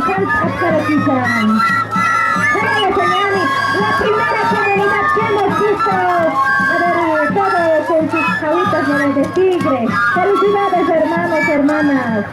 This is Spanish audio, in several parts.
La primera comunidad que hemos visto, todos con sus jauitas de tigre. Felicidades, hermanos, hermanas.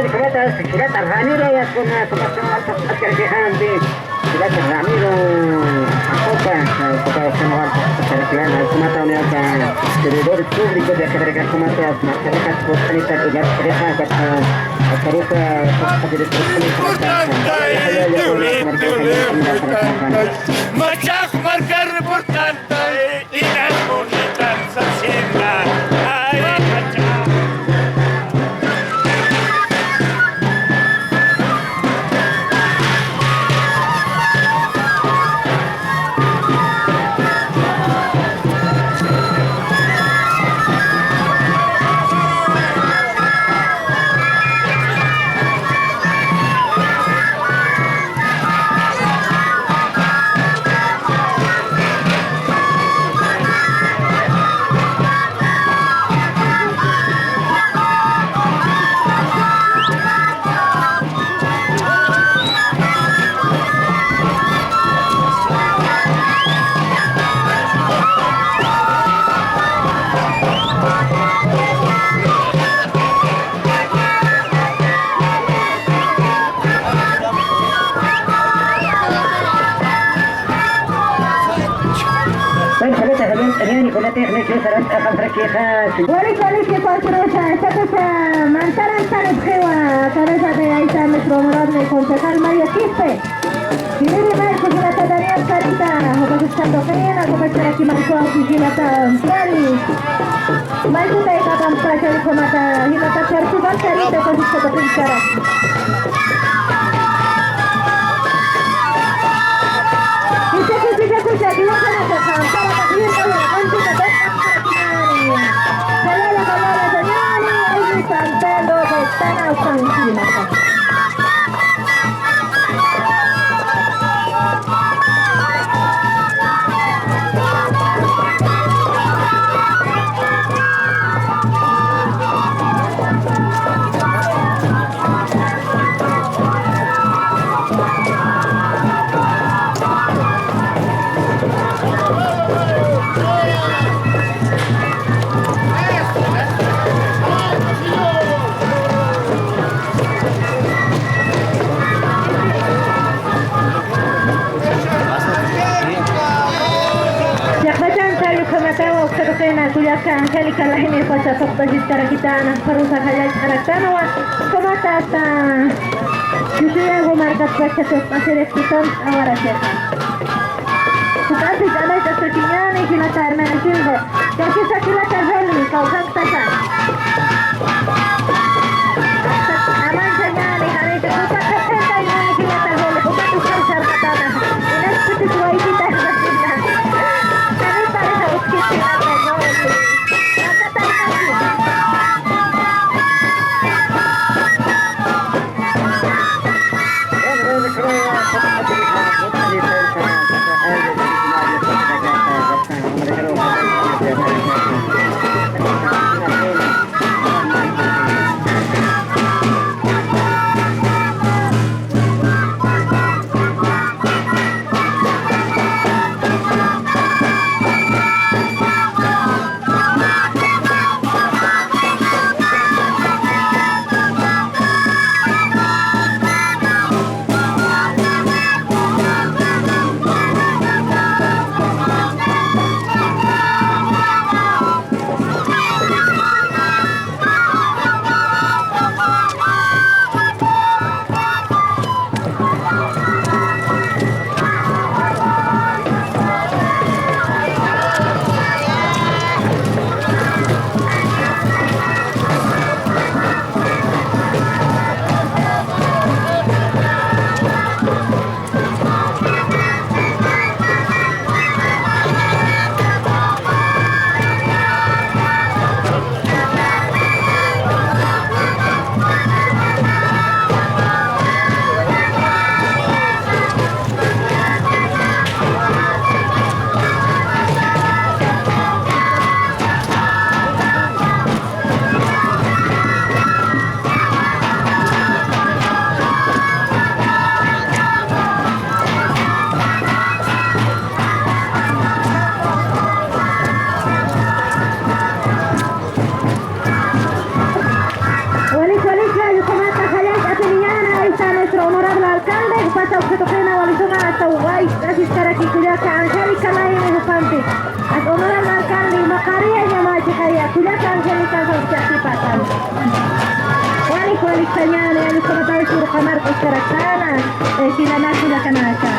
Kirata Ramiro ya kuna tukasema askari jihadi Kirata Ramiro akopa kwa kusema watu askari jihadi kuma tahu ni apa servidor público de carrega kuma tahu masyarakat sanita juga kerja kata serupa seperti itu Macak margar importante y las bonitas haciendas ay macak. ولذلك فترة تكسى من ترى بخوة cabeza de ahí está nuestro honorable concejal Mario Quispe. Y mire Marcos de la Tadania Carita, como que está tocando, como que está aquí Marcos y Gilata Flori. Marcos de ahí está tan frágil como está Gilata Cartugal Carita, con su foto pinchara. Y se escucha, aquí no se nos deja, para también con la cantina de San Pedro de Tanaucancina. Angélica la gente pasa sokto jistara kita anak perusahaan hayat harakana wa komata ta yusuya go markat baca sos masih rekiton awara seha Sukasi jana ita sotinyane kila karna nasilho Kasi sa kila tarholi kau kang tasan Aman janyane hari itu kusa kasenta inane kila tarholi Kuka tukar sarkatana Inas putus wa ikita nasilna Kami pare sa uskit sinata honorable alcalde, pasa usted toquena walisuma hasta Uruguay, gracias para que cuya que Angélica la en Jupante. Honorable alcalde, Macaria y Yamachikaya, cuya que Angélica se aquí pasan. Kuali kanyana, yani como tal sur kamar kuskaratana, sila na sila kanasa.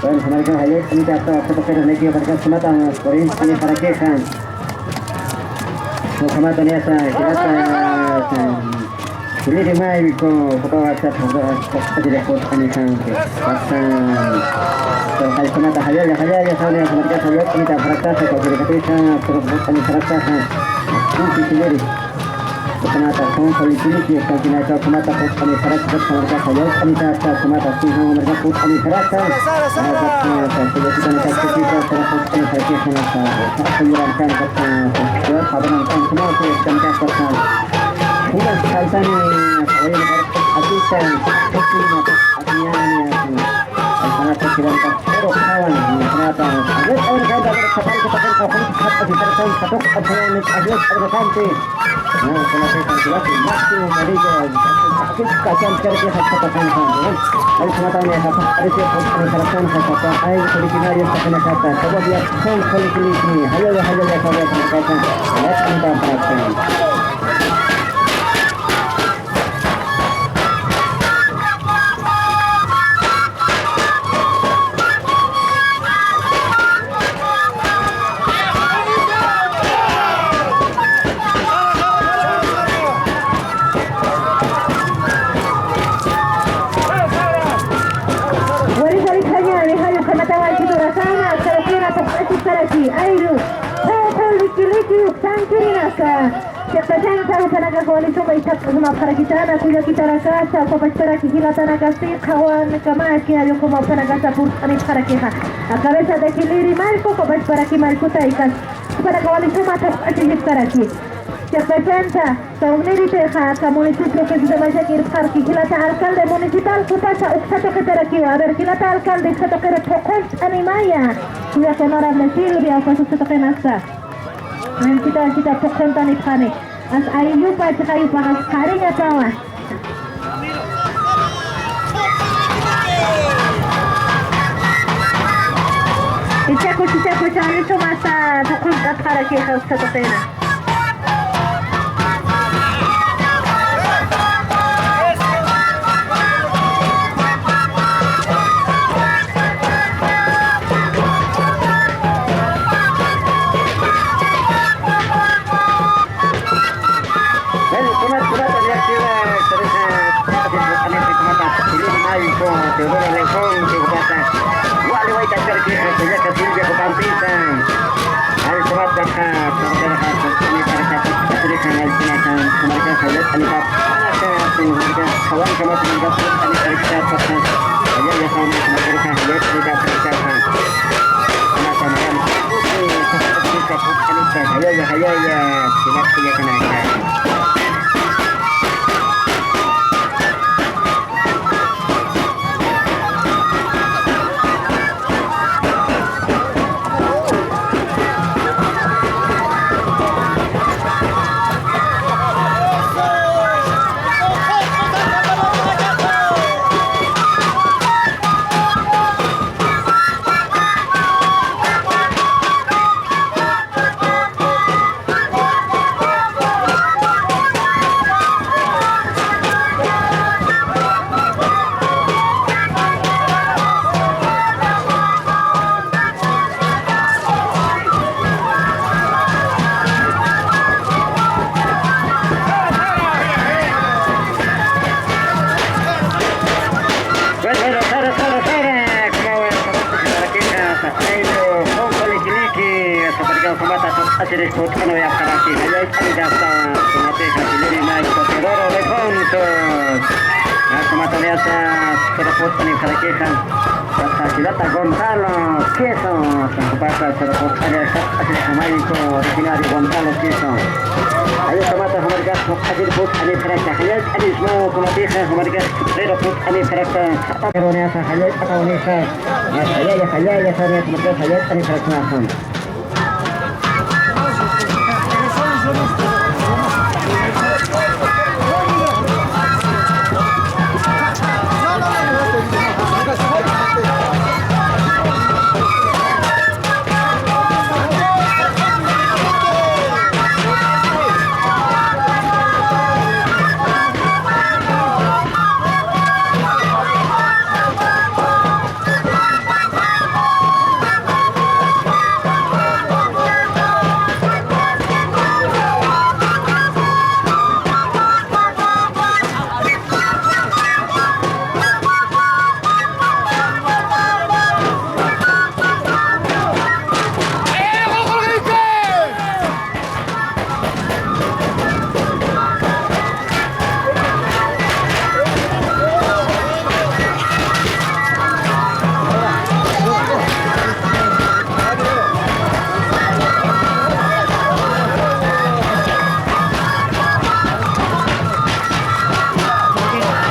Bueno, semangat hayat kami dapat kepada lagi pada kesempatan korin kami para kesan. Kesempatan ya saya kita ini di mai ko bawa cat jadi kot kami kan. Kalau kesempatan hayat ya saya semangat hayat kami dapat praktek sebagai kesan terus kami praktek. Mungkin sendiri. Semata kong politik yang kami nak semata kami praktek semangat hayat kami dapat semata sihang mereka pun kami praktek. Sudah kita nak kita terus kami praktek semata. Penyiaran kata buat kawan kawan semua tu kami praktek. Kita sekarang ni saya asisten teknik aslinya sangat terkira terus kawan semata. Ada orang kaya dapat kapal kita kawan kita di terus satu kawan ada berkanti. Nah, kalau saya jelas maksimum dari aku kacang kerja satu kawan. Ada semacamnya apa ada perasaan apa air sedikit yang tak kena kata. Coba dia kong ini. Hayo saya kata. Let's kita praktek. Tenaga koalisi maitat sama para kita kuya kita rasa apa para kita tenaga sih kawan kama kia yo como tenaga sapur ani para kita a cabeza de Kiliri Marco como para que Marco taikan para koalisi mata aji para ki se presenta sauniri teja municipio que se vaya a ir parque kilata alcalde municipal kupasa uksato que teraki a ver kilata alcalde uksato que tokon animaya kuya honorable Silvia pues uksato que nasa kita tokon tani khane as ayu pa kayu pa karinya kawan. Ichaku chani masa tukun para que hausa topena. Ayo, kongko liki-liki, seperti kau semata asli sport ano ya karaki. Ayo, ini jasa semata hasilnya naik kotororo lekontos. Nah, semata biasa seraput ini karaki kan. Silata Gonzalo Queso, semata seraput ada asli kamai itu original Gonzalo Queso. Ayo semata mereka asli sport ini karaki. Ayo, ini semua kumatiha mereka seraput ini karaki. Keronia sahaja atau nih saya ya saya sebenarnya saya ini perkenalkan.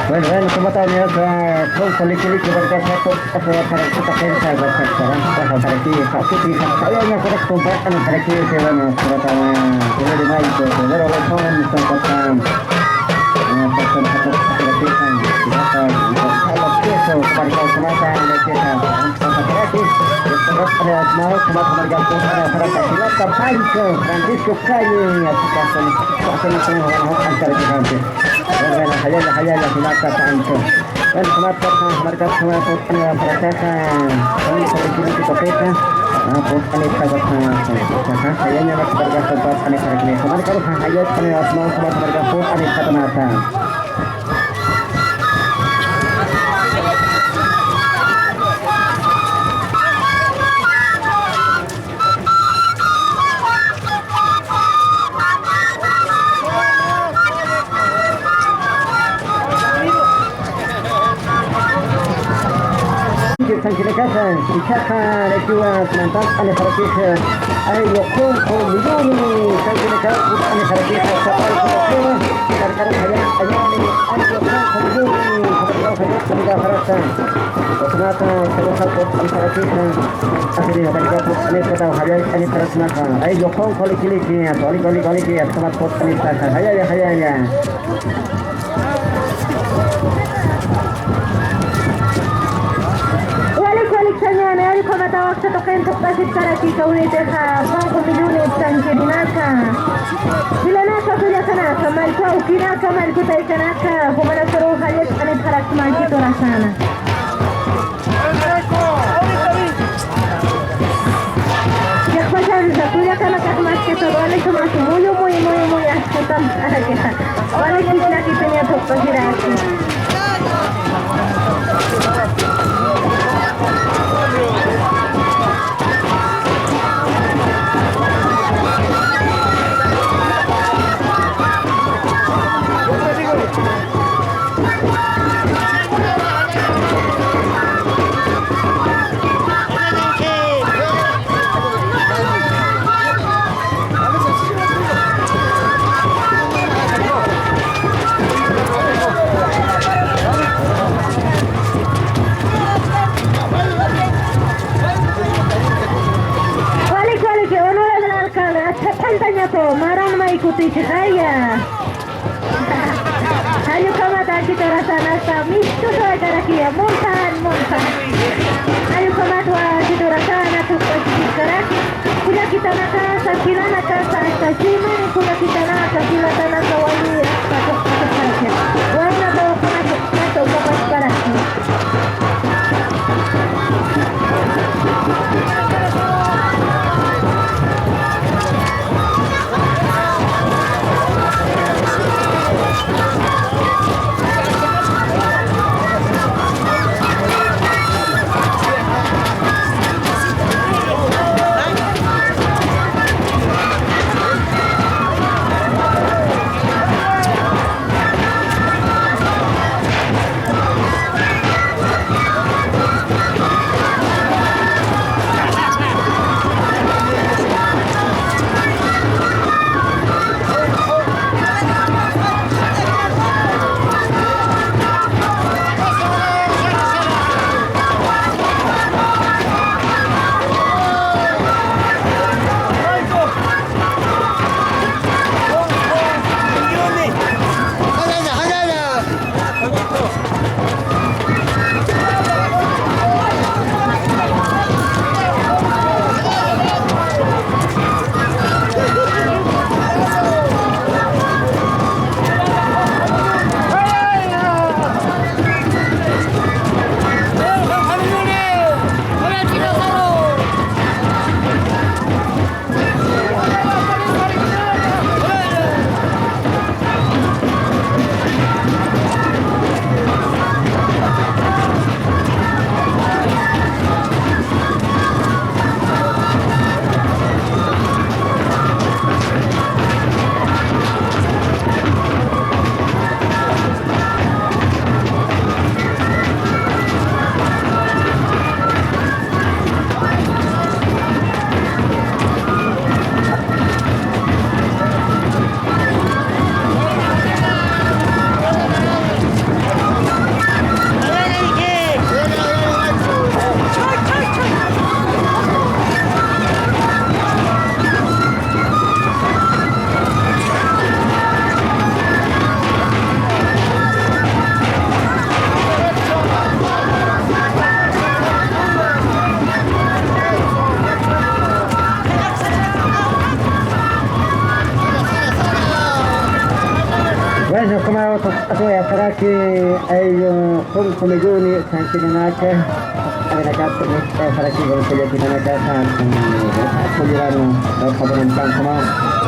Bueno, como también con liki-liki berkata para kita pensar sekarang kita para kita saya nya kurang tumpat para kita sebenarnya terutama ini di mana itu baru langsung misalkan person satu perhatikan kita kalau kita pada kau semata kita konsentrasi terus ada mau kembali bergantung pada kita kembali ke Francisco Calle kita akan antara kita dan hayal silata tanto dan semata mereka semua punya perasaan kami sedikit kita peta pun aneka bahasa sayangnya nak bergantung pada aneka ini kemarin kalau hayal kami semua mereka pun aneka mata. Sanjilekasa, Ichaka, Rekiwa, Mantan, Ane Harakisha, Ay Yokon, Miduni, Sanjilekasa, Ane Harakisha, Sapal, Kutakuma, Karkara Hayat, Ayani, Ay Yokon, Miduni, Kutakuma, Hayat, Kutakuma, Harasan, Kutakuma, Sabasal, Ane Harakisha, Asiri, Harakisha, Ane Kutakuma, Hayat, Ane Harasnaka, Ay Yokon, Koliki, Koliki, Samat, Ane Saka, Hayaya. Señores, como estaba tocando casi para aquí que unite a 5 millones sanjirinaka. Silanaka suya kanaka, malka ukinaka, malkutai kanaka, humana soro hayat anit harak malkito rasana. Ya pasan tuya kanaka más que todo, vale como muy ascotan para que vale que aquí tenía todo girarse. Marang maikuti saya. Ayo kamata kita rasana sa misto sa karakia montan. Ayo kamatwa kita rasana tu pasik karaki. Kuda kita naka sa kila naka sa sima ni kuda kita naka kila tanaka wali sa karakia. Wana do kumato kapas karaki. mau aku ya saraki ayo kung kumiguni sa kinanaka ay nakatulog saraki kung kaya kinanaka sa kulirano daw kabanang sama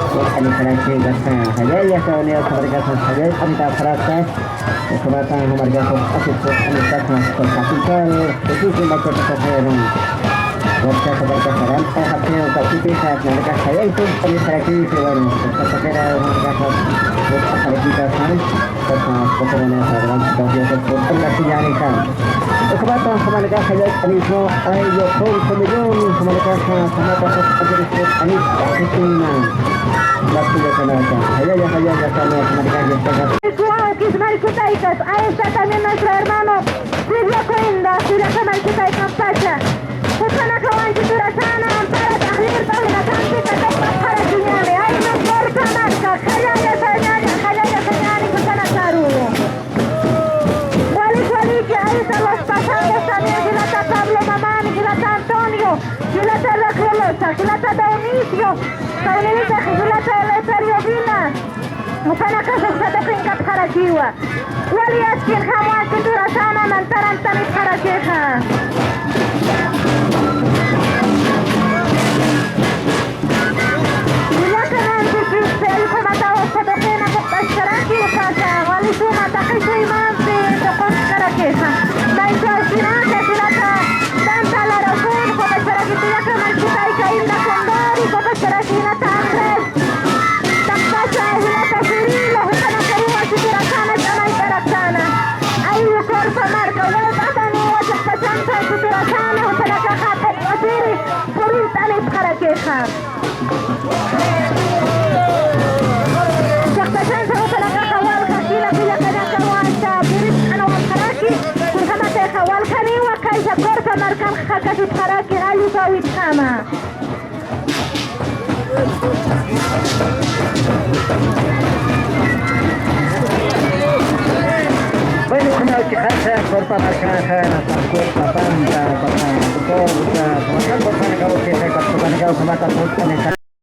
kami saraki gasa hayaya sa unia sa bargasan hayay kami ta saraka kumata humarga sa asit sa anisak na sa kapital khusus macam sa Waktu sebagai saran, saya hasil tapi saya mereka saya itu kami saraki sewan sekarang mereka hari kita kan tentang pekerjaan saran sebagai sesuatu yang dinyarikan. Kesempatan mereka saya ini semua ayo kemudian mereka sama pasal ajaran ini itu waktu mereka saya sama mereka juga. Ismail Kutaitas, ahí está también nuestro hermano Silvio Coinda, Silvio Kutaitas Pacha. وكان كمان جدورة سانا أمطارة أخير طولة تنسيك تبقى حركيني أي مصدر كمكة خلايا سنياني كتنا سارو وليك أيضا los pasados también Gilata Pablo Mamani, Gilata Antonio, Gilata La Colosa, Gilata Dionisio, Gilata Eleuterio Vina وكان كسب صدقين كب حركيوة وليسكن خموان جدورة سانا من ترم تنس حركيها مركب خكشت حراكي غالي سويت خامة Bueno, como que hace corta la caja, la corta banda, corta, corta, corta, corta, corta, corta, corta, corta, corta, corta, corta,